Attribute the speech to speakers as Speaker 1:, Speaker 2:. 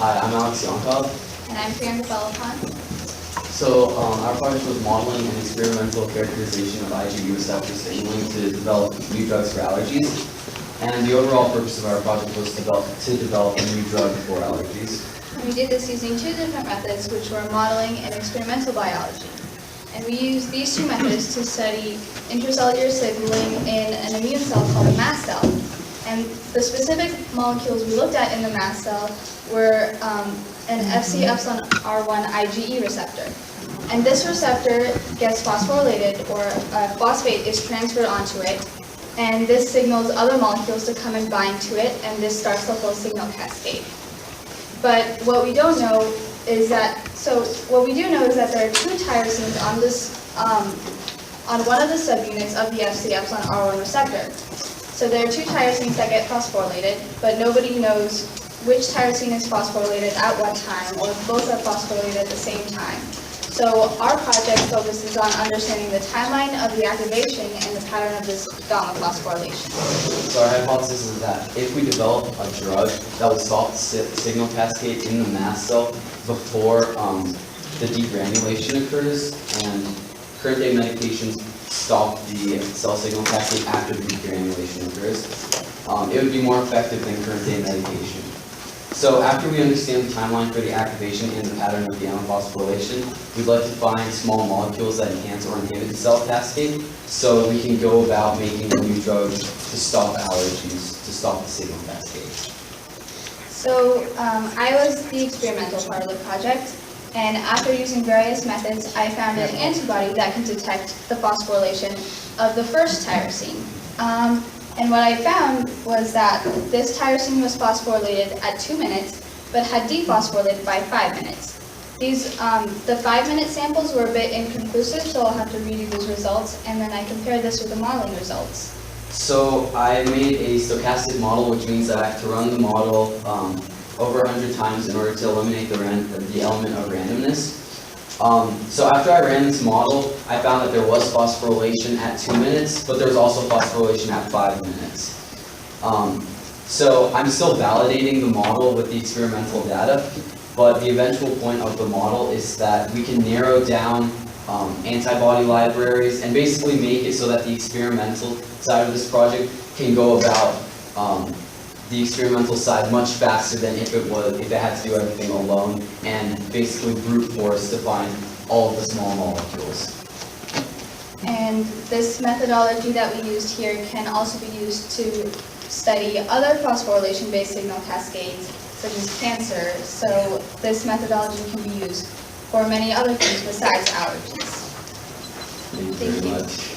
Speaker 1: Hi, I'm Alex Yankov.
Speaker 2: And I'm Priyanka Balapan.
Speaker 1: So our project was modeling an experimental characterization of IgE receptor signaling to develop new drugs for allergies. And the overall purpose of our project was to develop a new drug for allergies.
Speaker 2: And we did this using two different methods, which were modeling and experimental biology. And we used these two methods to study intracellular signaling in an immune cell called a mast cell. And the specific molecules we looked at in the mast cell were an Fc epsilon R1 IgE receptor. And this receptor gets phosphorylated, or a phosphate is transferred onto it, and this signals other molecules to come and bind to it, and this starts the whole signal cascade. But what we don't know is that, what we do know is that there are two tyrosines on this, on one of the subunits of the Fc epsilon R1 receptor. So there are two tyrosines that get phosphorylated, but nobody knows which tyrosine is phosphorylated at what time, or if both are phosphorylated at the same time. So our project focuses on understanding the timeline of the activation and the pattern of this gamma phosphorylation.
Speaker 1: So our hypothesis is that if we develop a drug that will stop the signal cascade in the mast cell before the degranulation occurs, and current day medications stop the cell signal cascade after the degranulation occurs, it would be more effective than current day medication. So after we understand the timeline for the activation and the pattern of gamma phosphorylation, we'd like to find small molecules that enhance or inhibit the cell cascade so we can go about making a new drug to stop allergies, to stop the signal cascade.
Speaker 2: So I was the experimental part of the project, and after using various methods, I found an antibody that can detect the phosphorylation of the first tyrosine. And what I found was that this tyrosine was phosphorylated at 2 minutes, but had dephosphorylated by 5 minutes. These, the 5-minute samples were a bit inconclusive, so I'll have to redo those results, and then I compared this with the modeling results.
Speaker 1: So I made a stochastic model, which means that I have to run the model over 100 times in order to eliminate the element of randomness. So after I ran this model, I found that there was phosphorylation at 2 minutes, but there was also phosphorylation at 5 minutes. So I'm still validating the model with the experimental data, but the eventual point of the model is that we can narrow down antibody libraries and basically make it so that the experimental side of this project can go about the experimental side much faster than if it had to do everything alone and basically brute force to find all of the small molecules.
Speaker 2: And this methodology that we used here can also be used to study other phosphorylation-based signal cascades, such as cancer. So this methodology can be used for many other things besides allergies.
Speaker 1: Thank you very much.